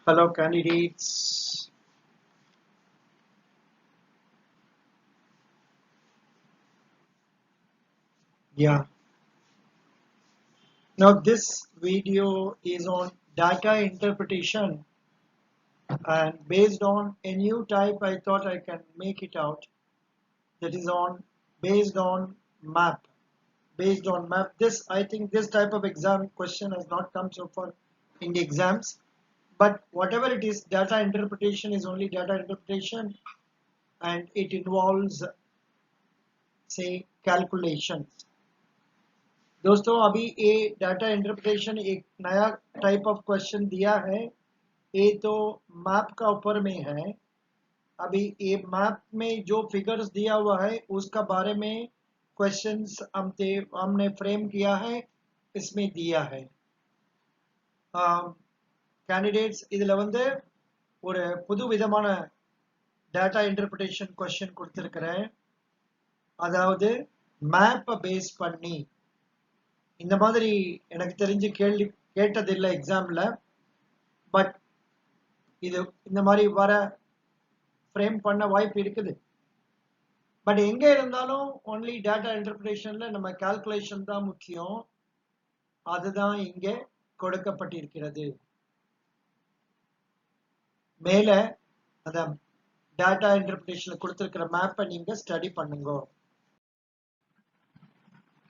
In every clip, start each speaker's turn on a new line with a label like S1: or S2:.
S1: Hello, candidates. Yeah. Now, this video is on data interpretation, and based on a new type, I thought I can make it out. That is on based on map. Based on map. This I think this type of exam question has not come so far in the exams. But whatever it is, data interpretation is only data interpretation, and it involves, say, calculations. दोस्तों अभी ये data interpretation एक नया type of question दिया है। ये तो map का ऊपर में है। अभी ये मैप में जो फिगर्स दिया हुआ है उसका बारे में क्वेश्चंस हमने फ्रेम किया है, इसमें दिया है। கேண்டிடேட்ஸ் இதில் வந்து ஒரு புது விதமான டேட்டா இன்டர்பிரிட்டேஷன் கொஸ்டின் கொடுத்துருக்கிறேன். அதாவது மேப்பை பேஸ் பண்ணி இந்த மாதிரி எனக்கு தெரிஞ்சு கேள்வி கேட்டதில்லை எக்ஸாம்ல. பட் இது இந்த மாதிரி வர ஃப்ரேம் பண்ண வாய்ப்பு இருக்குது. பட் எங்க இருந்தாலும் ஒன்லி டேட்டா இன்டர்பிரேஷன்ல நம்ம கால்குலேஷன் தான் முக்கியம். அதுதான் இங்கே கொடுக்கப்பட்டிருக்கிறது. மேல அந்த டேட்டா இன்டர்பிரேஷன்ல கொடுத்திருக்கிற மேப்பை நீங்க ஸ்டடி பண்ணுங்க.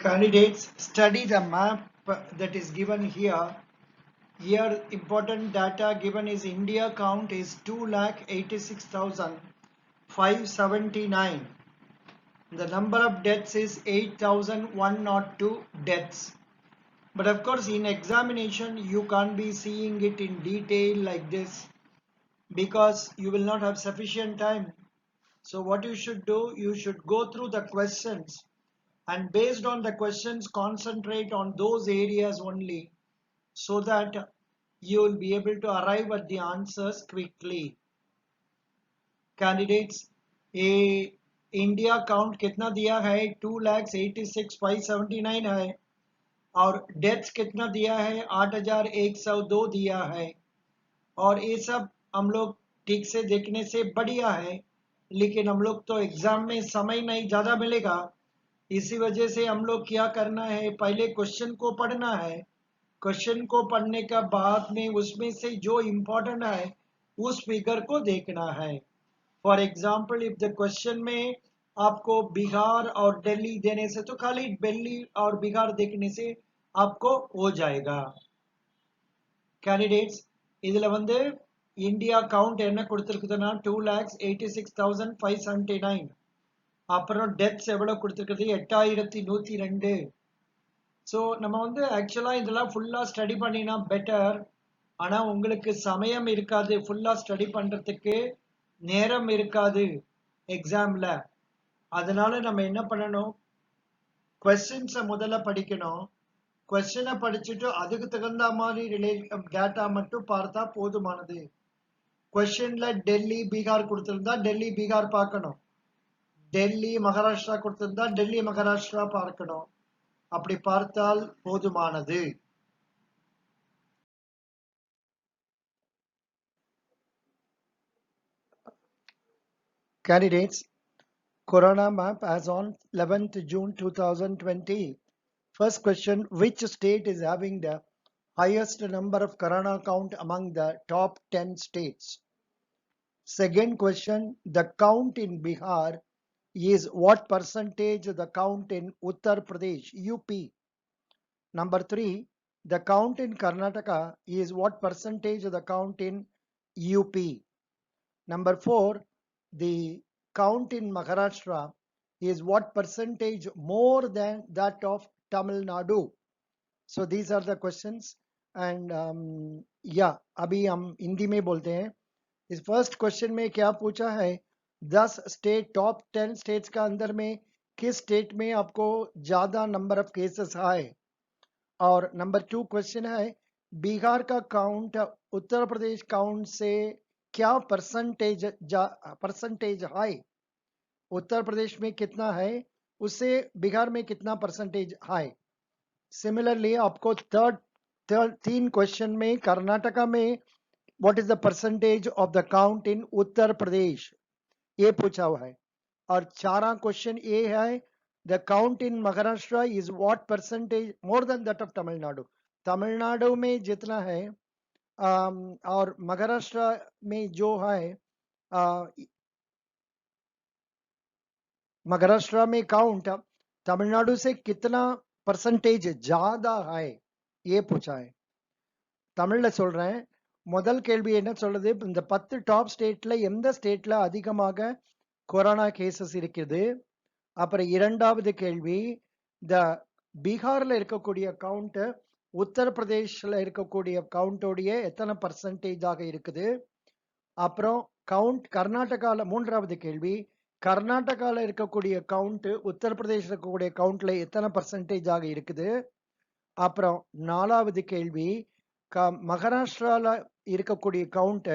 S1: Candidates, study the map that is given here. Here important data given is India count is 2,86,579. The number of deaths is 8,102 deaths. But of course in examination you can't be seeing it in detail like this because you will not have sufficient time. So what you should do, you should go through the questions and based on the questions concentrate on those areas only so that you will be able to arrive at the answers quickly. Candidates, a India count कितना दिया है? 2,86,579 है। और deaths कितना दिया है? 8,102 दिया है। और ये सब हम लोग ठीक से देखने से बढ़िया है, लेकिन हम लोग तो एग्जाम में समय नहीं ज़्यादा मिलेगा। इसी वजह से हम लोग क्या करना है, पहले क्वेश्चन को पढ़ना है। क्वेश्चन को पढ़ने का बाद में उसमें से जो इम्पोर्टेंट है उस फिगर को देखना है। For example if the question में आपको बिहार और दिल्ली देने से तो खाली दिल्ली और बिहार देखने से आपको हो जाएगा. कैंडिडेट्स இதுல வந்து இந்தியா கவுண்ட் என்ன கொடுத்திருக்குதுன்னா 2,86,579. அப்புறம் டெத்ஸ் எவ்வளவு கொடுத்திருக்குது? 8,102. ஸோ நம்ம வந்து ஆக்சுவலா இதெல்லாம் ஃபுல்லா ஸ்டடி பண்ணினா பெட்டர். ஆனா உங்களுக்கு சமயம் இருக்காது, ஃபுல்லா ஸ்டடி பண்றதுக்கு நேரம் இருக்காது எக்ஸாம்ல. அதனால நம்ம என்ன பண்ணணும், கொஸ்டின்ஸை முதல்ல படிக்கணும். கொஸ்டினை படிச்சுட்டு அதுக்கு தகுந்த மாதிரி டேட்டா மட்டும் பார்த்தா போதுமானது. கொஸ்டின்ல டெல்லி பீகார் கொடுத்திருந்தா டெல்லி பீகார் பார்க்கணும், டெல்லி மகாராஷ்டிரா கொடுத்திருந்தா டெல்லி மகாராஷ்டிரா பார்க்கணும். அப்படி பார்த்தால் போதுமானது. Candidates, Corona map as on 11th June 2020. First question, which state is having the highest number of Corona count among the top 10 states? Second question, the count in Bihar is what percentage of the count in Uttar Pradesh, UP? Number 3, the count in Karnataka is what percentage of the count in UP? Number 4, the count in Maharashtra is what percentage more than that of Tamil Nadu? So these are the questions. And अभी हम हिंदी में बोलते हैं. इस first question में क्या पूछा है, 10 स्टेट, टॉप 10 स्टेट्स का अंदर में किस स्टेट में आपको ज्यादा नंबर ऑफ केसेस आए. और नंबर 2 क्वेश्चन है, बिहार का काउंट उत्तर प्रदेश काउंट से क्या परसेंटेज हाई, उत्तर प्रदेश में कितना है उससे बिहार में कितना परसेंटेज हाई. सिमिलरली आपको तीन क्वेश्चन में कर्नाटका में what is the percentage of the count in Uttar Pradesh? ये पूछा हुआ है। और चारा क्वेश्चन ये है, the count in Maharashtra is what percentage more than that of Tamil Nadu? Tamil Nadu में जितना है और महाराष्ट्र में जो है महाराष्ट्र में काउंट तमिलनाडु से कितना परसेंटेज ज्यादा है ये पूछा है। தமிழ்ல சொல்றேன், முதல் கேள்வி என்ன சொல்றது, இந்த 10 டாப் ஸ்டேட்ல எந்த ஸ்டேட்ல அதிகமாக கொரோனா கேசஸ் இருக்குது. அப்புறம் இரண்டாவது கேள்வி, இந்த பீகார்ல இருக்கக்கூடிய கவுண்ட் உத்தரப்பிரதேஷ்ல இருக்கக்கூடிய கவுண்டோடைய எத்தனை பர்சன்டேஜாக இருக்குது. அப்புறம் கவுண்ட் கர்நாடகால, மூன்றாவது கேள்வி, கர்நாடகால இருக்கக்கூடிய கவுண்ட் உத்தரப்பிரதேஷ்ல இருக்கக்கூடிய கவுண்ட்ல எத்தனை பர்சன்டேஜாக இருக்குது. அப்புறம் நாலாவது கேள்வி, மகாராஷ்டிரால இருக்கக்கூடிய கவுண்ட்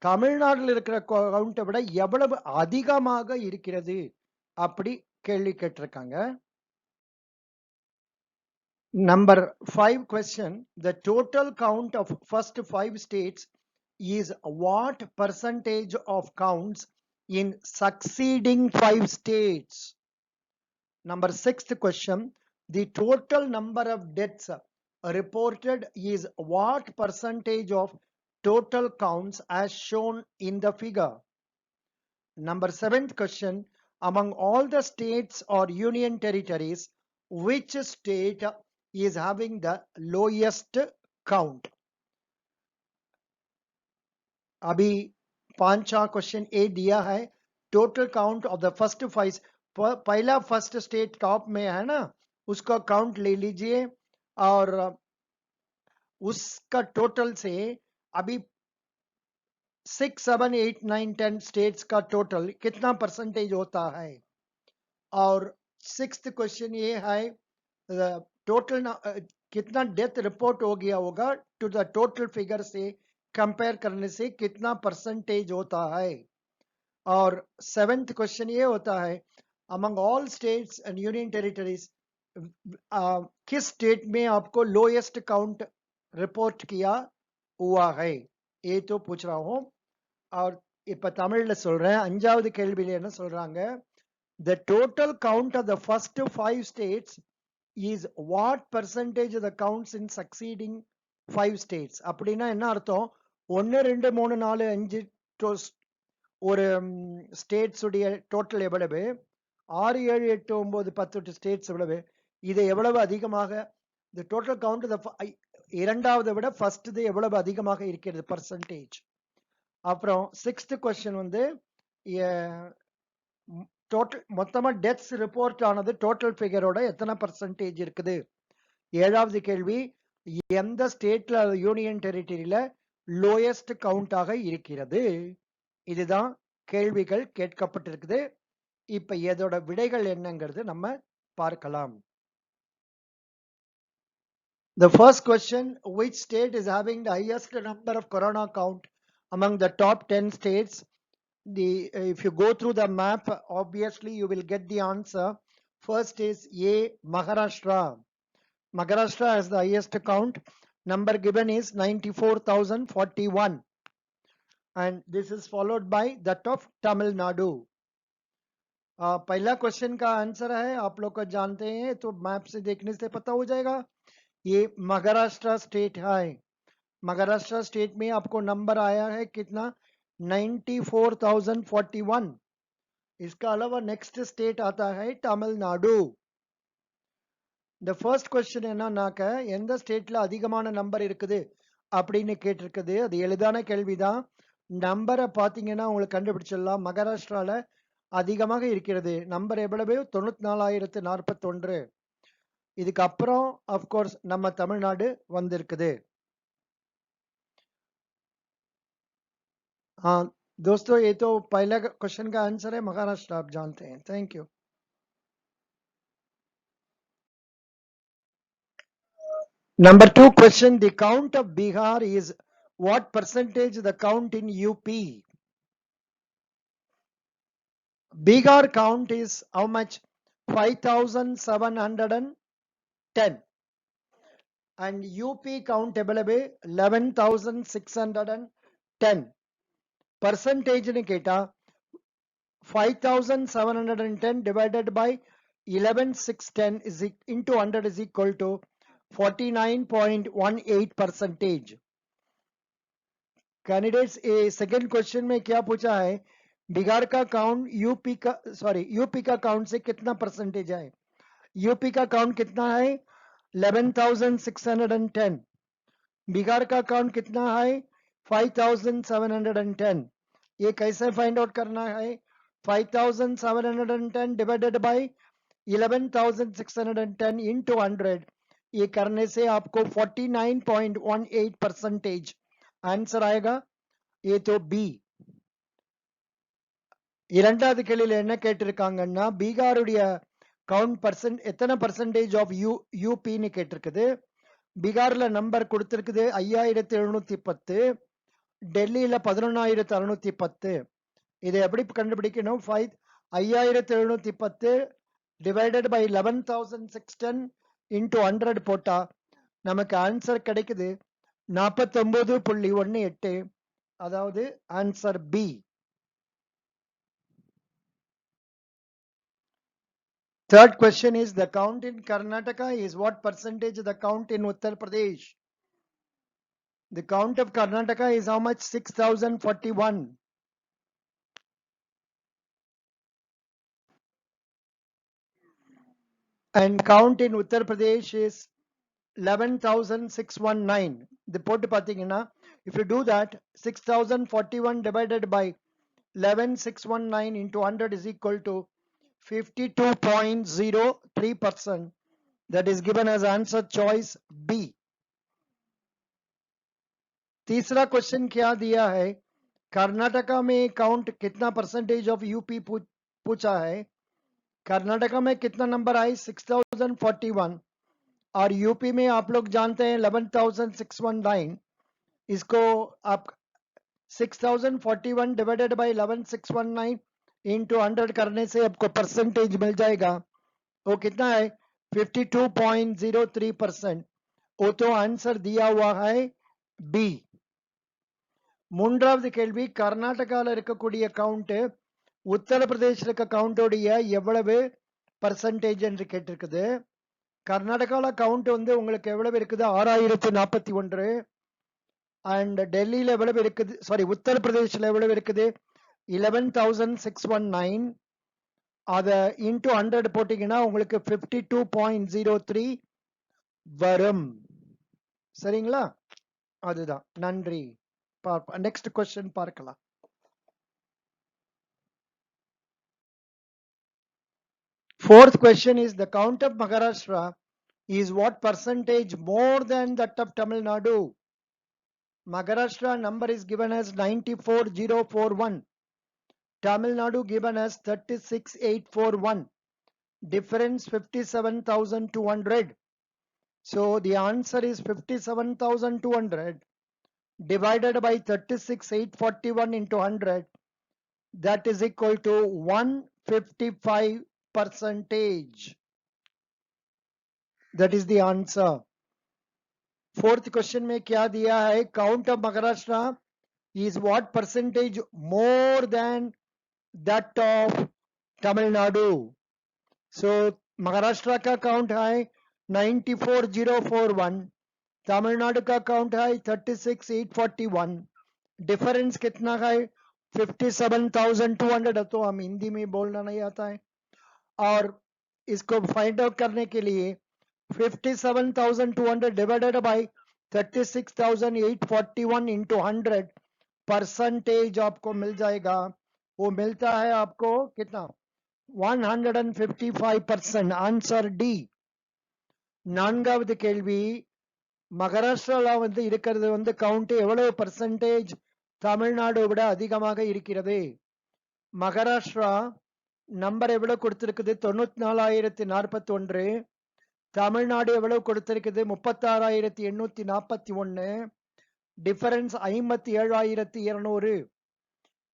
S1: தமிழ்நாட்டில் இருக்கிற கவுண்டை விட எவ்வளவு அதிகமாக இருக்கிறது அப்படி கேள்வி கேட்டிருக்காங்க. Number 5 question, the total count of first 5 states is what percentage of counts in succeeding 5 states? Number 6th question, the total number of deaths reported is what percentage of total counts as shown in the figure? Number 7th question, among all the states or union territories, which state is having the lowest count? अभी 5 question ए दिया है, total count of the first 5, पहला first state top में है ना, उसका count ले लीजिए और उसका टोटल से अभी 6, 7, 8, 9, 10 स्टेट्स का टोटल कितना परसेंटेज होता है. और 6th क्वेश्चन ये है, टोटल कितना डेथ रिपोर्ट हो गया होगा टू द टोटल फिगर से कंपेयर करने से कितना परसेंटेज होता है. और 7th क्वेश्चन ये होता है, among all states and union territories किस स्टेट में आपको लोएस्ट काउंट रिपोर्ट किया हुआ है, ये तो पूछ रहा हूं. और இப்ப தமிழ்ல சொல்றேன். அஞ்சாவது கேள்வியில என்ன சொல்றாங்க, the total count of the first 5 states is what percentage of the counts in succeeding 5 states? அப்படின்னா என்ன அர்த்தம், 1 2 3 4 5 ஒரு ஸ்டேட்ஸ் உடைய டோட்டல் எவ்வளவு, 6 7 8 9 10 ஸ்டேட்ஸ் எவ்வளவு, இது எவ்வளவு அதிகமாக, the total count இரண்டாவதை விட ஃபர்ஸ்ட் எவ்வளவு அதிகமாக இருக்கிறது பர்சன்டேஜ். அப்புறம் 6th கொஸ்டின் வந்து டோட்டல் மொத்தமா டெத்ஸ் ரிப்போர்ட் ஆனது டோட்டல் ஃபிகரோட எத்தனை பர்சன்டேஜ் இருக்குது. 7வது கேள்வி, எந்த ஸ்டேட்ல யூனியன் டெரிட்டரியில லோயஸ்ட் கவுண்டாக இருக்கிறது. இதுதான் கேள்விகள் கேட்கப்பட்டிருக்குது. இப்ப இதோட விடைகள் என்னங்கிறது நம்ம பார்க்கலாம். The first question, which state is having the highest number of corona count among the top 10 states? If you go through the map, obviously you will get the answer. First is A, Maharashtra. Maharashtra has the highest count. Number given is 94,041. And this is followed by that of Tamil Nadu. पहला question का answer है, आप लोग को जानते हैं तो map से देखने से पता हो जाएगा, ये महाराष्ट्र स्टेट है. महाराष्ट्र स्टेट में आपको नंबर आया है कितना, 94,041. इसका अलावा नेक्स्ट स्टेट आता है तमिलनाडु. द फर्स्ट क्वेश्चन என்னன்னாக்க, எந்த ஸ்டேட்ல அதிகமான நம்பர் இருக்குது அப்படின்னு கேட்டிருக்குது. அது எளிதான கேள்விதான். நம்பரை பார்த்தீங்கன்னா உங்களுக்கு கண்டுபிடிச்சிடலாம். மகாராஷ்டிரால அதிகமாக இருக்கிறது. நம்பர் எவ்வளவு, 94,041. இதுக்கு அப்புறம் அப்கோர்ஸ் நம்ம தமிழ்நாடு வந்திருக்குது. हाँ दोस्तों, ये तो पहला क्वेश्चन का आंसर है, महाराष्ट्र आप जानते हैं. Thank you. Number 2 question, the count of Bihar is what percentage the count in UP? Bihar count is how much, 5,710. and UP count எவ்வளவு 11,610 percentage னு கேட்டா 5,710 divided by 11,610 is into 100 is equal to 49.18 percentage. Candidates A second question में क्या पूछा है, बिहार का count UP का count से कितना परसेंटेज है। यूपी का काउंट कितना है 11,610, बिहार का काउंट कितना है 5,710। ये कैसे फाइंड आउट करना है, 5,710 डिवाइडेड बाय 11,610 इंटू 100, ये करने से आपको 49.18 परसेंटेज आंसर आएगा। ये तो बी। இரண்டாவது கேள்வியில என்ன கேட்டிருக்காங்கன்னா, பீகாருடைய கவுண்ட் பர்சன்ட் எத்தனை பர்சன்டேஜ் ஆஃப் யூபின்னு கேட்டிருக்குது. பீகார்ல நம்பர் கொடுத்திருக்குது 5,710, டெல்லியில 11,610. இதை எப்படி கண்டுபிடிக்கணும், 5,710 டிவைடட் பை 11,610 இன்டூ 100 போட்டா நமக்கு ஆன்சர் கிடைக்குது 49.18, அதாவது answer B. Third question is the count in Karnataka is what percentage of the count in Uttar Pradesh? The count of Karnataka is how much, 6,041. And count in Uttar Pradesh is 11,619. The போட்டு பாத்தீங்கன்னா, if you do that, 6,041 divided by 11,619 into 100 is equal to 52.03%. That is given as answer choice B. तीसरा question क्या दिया है, कर्नाटका में count कितना percentage of UP पूछा है। कर्नाटका में कितना नंबर आए 6,041 और यूपी में आप लोग जानते हैं 11,619। इसको आप 6,041 डिवाइडेड बाय 11,619 इंटू 100 करने से आपको परसेंटेज मिल जाएगा। वो कितना है 52.03%। वो तो आंसर दिया हुआ है बी. மூன்றாவது கேள்வி, கர்நாடகால இருக்கக்கூடிய கவுண்ட் உத்தரப்பிரதேச இருக்க கவுண்டோடைய எவ்வளவு பர்சன்டேஜ் என்று கேட்டிருக்குது. கர்நாடகால கவுண்ட் வந்து உங்களுக்கு எவ்வளவு இருக்குது 6,041. அண்ட் டெல்லியில எவ்வளவு இருக்குது, உத்தரப்பிரதேசில் எவ்வளவு இருக்குது 11,619. அதை இன்டூ 100 போட்டீங்கன்னா உங்களுக்கு 52.03 வரும். சரிங்களா, அதுதான். நன்றி. Next question பார்க்கலாம். Fourth question is the count of Maharashtra is what percentage more than that of Tamil Nadu? Maharashtra number is given as 94,041. Tamil Nadu given as 36,841. Difference 57,200. So the answer is 57,200 divided by 36,841 into 100. That is equal to 155 percentage. That is the answer. Fourth question में क्या दिया है, count of Maharashtra is what percentage more than that of Tamil Nadu? So Maharashtra का count है 94,041, Tamil Nadu का count है 36,841. Difference कितना है 57,200. तो हम हिंदी में बोलना नहीं आता है, और इसको फाइंड आउट करने के लिए 57,200 डिवाइडेड बाय 36,841 इंटू 100 परसेंटेज आपको मिल जाएगा। वो मिलता है आपको कितना 155%. Answer D. நான்காவது கேள்வி, மகாராஷ்டிரால வந்து இருக்கிறது வந்து கவுண்ட் எவ்வளவு பர்சன்டேஜ் தமிழ்நாடு விட அதிகமாக இருக்கிறது. மகாராஷ்டிரா நம்பர் எவ்வளவு கொடுத்திருக்குது 94,041. தமிழ்நாடு எவ்வளவு கொடுத்திருக்குது 36,841. Difference 57,200.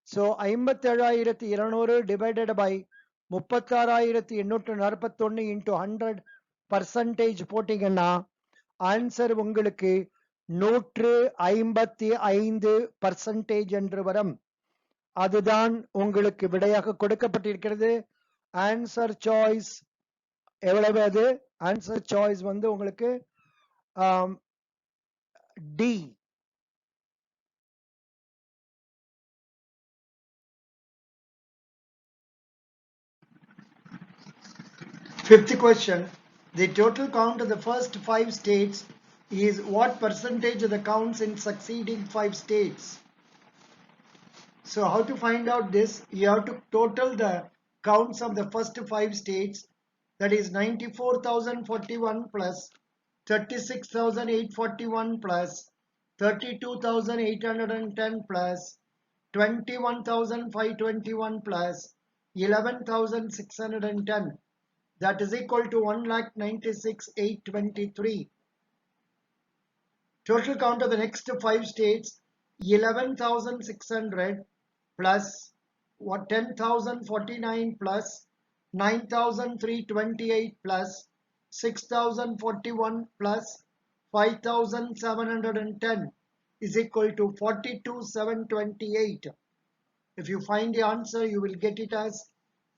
S1: So 57,200 divided by 36,841 into 100 percentage போட்டீங்கன்னா ஆன்சர் உங்களுக்கு 155% என்று வரும். அதுதான் உங்களுக்கு விடையாக கொடுக்கப்பட்டிருக்கிறது. ஆன்சர் சாய்ஸ் எவ்வளவு? அது ஆன்சர் சாய்ஸ் வந்து உங்களுக்கு D. Fifth question. The total count of the first 5 states is what percentage of the counts in succeeding 5 states? So how to find out this? You have to total the counts of the first 5 states, that is 94,041 plus 36,841 plus 32,810 plus 21,521 plus 11,610. That is equal to 1,96,823. Total count of the next 5 states, 11,600 plus 10,049 plus 9,328 plus 6,041 plus 5,710 is equal to 42,728. If you find the answer, you will get it as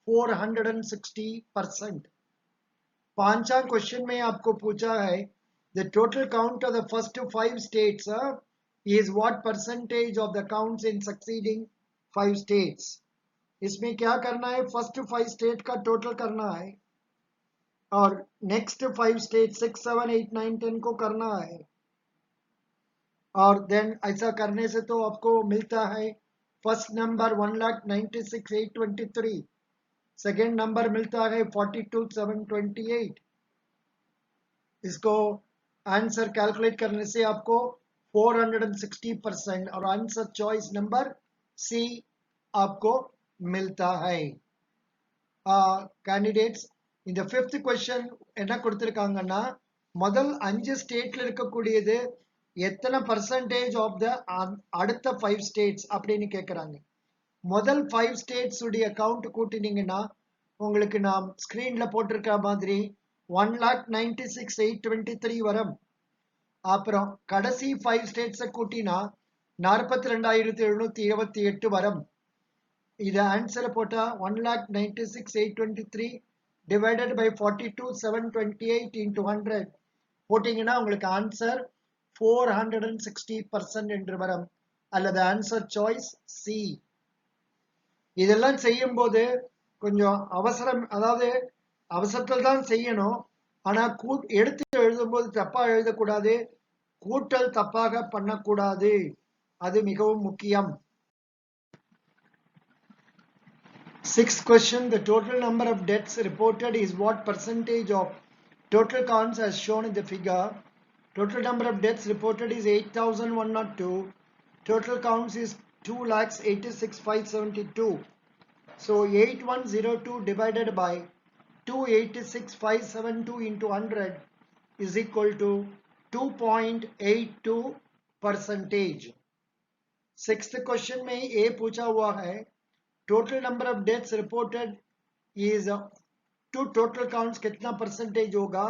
S1: 460%. पांचवा question में आपको पूछा है the total count of the first 5 states is what percentage of the counts in succeeding 5 states. इसमें क्या करना है? First 5 state का टोटल करना है और नेक्स्ट 5 स्टेट 6, 7, 8, 9, 10 को करना है. और देन ऐसा करने से तो आपको मिलता है फर्स्ट नंबर 1,96,823, सेकेंड नंबर मिलता है 42,728. इसको आंसर कैलकुलेट करने से आपको 460% और आंसर चॉइस नंबर सी आपको मिलता है. कैंडिडेट्स இந்த ஃபிஃப்த் क्वेश्चन என்ன கொடுத்திருக்காங்கன்னா முதல் 5 ஸ்டேட்ல இருக்கக்கூடியது எத்தனை பர்சன்டேஜ் ஆஃப் த அடுத்த 5 ஸ்டேட்ஸ் அப்படின்னு கேட்குறாங்க. முதல் 5 ஸ்டேட்ஸ் உடைய கவுண்ட் கூட்டினீங்கன்னா உங்களுக்கு நான் ஸ்கிரீன்ல போட்டிருக்க மாதிரி 1,96,823 வரும். அப்புறம் கடைசி 5 ஸ்டேட்ஸை கூட்டினா 42,728 வரும். இது ஆன்சரை போட்டா 1,96,823 divided by 42,728 into 100 போட்டீங்கன்னா உங்களுக்கு ஆன்சர் 460% என்று வரும். அல்லது ஆன்சர் சாய்ஸ் சி. இதெல்லாம் செய்யும் போது கொஞ்சம் அவசரம், அதாவது அவசரத்தில் தான் செய்யணும். ஆனா எடுத்து எழுதும்போது தப்பா எழுதக்கூடாது, கூட்டல் தப்பாக பண்ணக்கூடாது. அது மிகவும் முக்கியம். Sixth question. The total number of deaths reported is what percentage of total counts as shown in the figure? Total number of deaths reported is 8,102. Total counts is 2,86,572. So 8102 divided by 286,572 into 100 is equal to 2.82%. Sixth question में A पूछा हुआ है total number of deaths reported is to total counts कितना percentage होगा.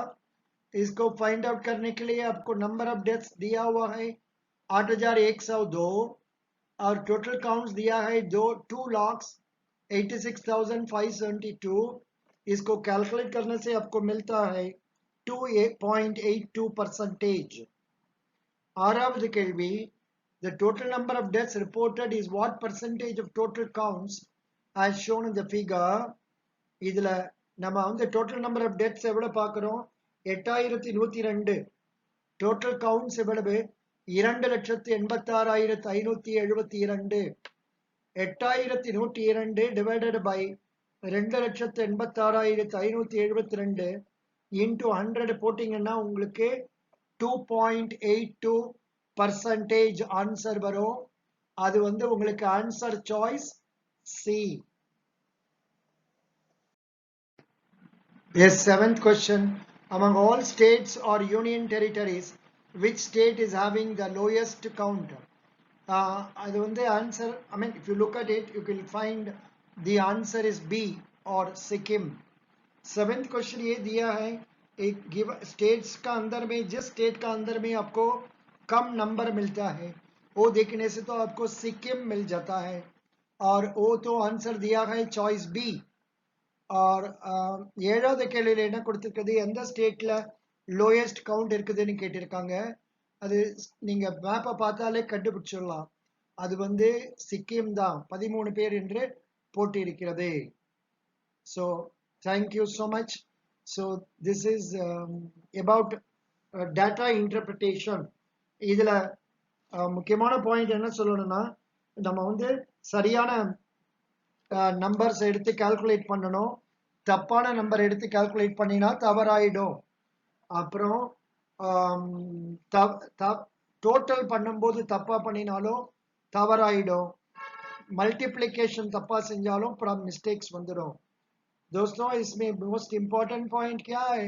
S1: इसको find out करने के लिए आपको नंबर ऑफ डेथ्स दिया हुआ है 8,102 और टोटल काउंट्स दिया है 2,86,572. इसको कैलकुलेट करने से आपको मिलता है 2.82%. ஆறாவது கேள்வி the total number of deaths reported is what percentage of total counts as shown in the figure. இதுல நம்ம வந்து total number of deaths எவ்வளவு பார்க்கிறோம்? 8,102. total counts எவ்வளவு? 2,86,572. 8,102 divided by 2,86,572 into 100 போட்டீங்கன்னா உங்களுக்கு 2.82% ஆன்சர் வரும். அது வந்து உங்களுக்கு answer choice C. Yes, seventh question. Among all states or union territories, which state is having the lowest count? அது வந்து answer, I mean, if you look at it, you will find the answer is B or Sikkim. Seventh question ये दिया है एक give states का अंदर में, जिस स्टेट का अंदर में आपको कम नंबर मिलता है वो देखने से तो आपको सिक्किम मिल जाता है, और वो तो आंसर दिया है चॉइस बी. और ஏழாவது கேள்வியில் என்ன கொடுத்துருக்குது, எந்த ஸ்டேட்ல லோயஸ்ட் கவுண்ட் இருக்குதுன்னு கேட்டிருக்காங்க. அது நீங்க மேப்பை பார்த்தாலே கண்டுபிடிச்சிடலாம். அது வந்து சிக்கிம் தான், 13 பேர் என்று போட்டிருக்கிறது. So thank you so much. So this is about data interpretation. இதில் முக்கியமான பாயிண்ட் என்ன சொல்லணும்னா, நம்ம வந்து சரியான நம்பர்ஸ் எடுத்து கால்குலேட் பண்ணணும். தப்பான நம்பர் எடுத்து கால்குலேட் பண்ணினா தவறாயிடும். அப்புறம் டோட்டல் பண்ணும்போது தப்பா பண்ணினாலும் தவறாயிடும். मल्टीप्लिकेशन तप्पा செஞ்சாலும் அப்புறம் मिस्टेक्स வந்துடும். दोस्तों इसमें मोस्ट इम्पोर्टेंट पॉइंट क्या है,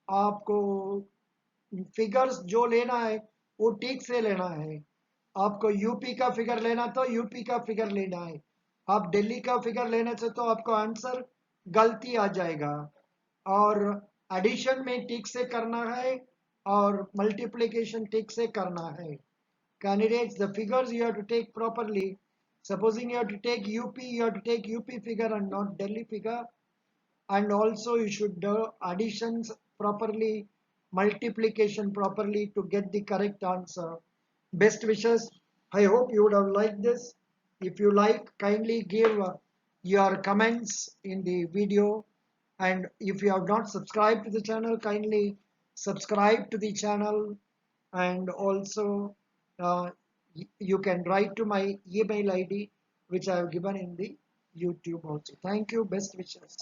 S1: आपको फिगर्स जो लेना है वो ठीक से लेना है. आपको यूपी का फिगर लेना तो यूपी का फिगर लेना है. आप दिल्ली का फिगर लेने से तो आपको आंसर गलती आ जाएगा. और एडिशन में ठीक से करना है और मल्टीप्लिकेशन ठीक से करना है. Candidates, the figures you have to take properly. Supposing you have to take UP, you have to take UP figure and not Delhi figure. And also you should do additions properly, multiplication properly to get the correct answer. Best wishes. I hope you would have liked this. If you like, kindly give your comments in the video. And if you have not subscribed to the channel, kindly subscribe to the channel. And also uh, you can write to my email ID which I have given in the YouTube also. Thank you. Best wishes.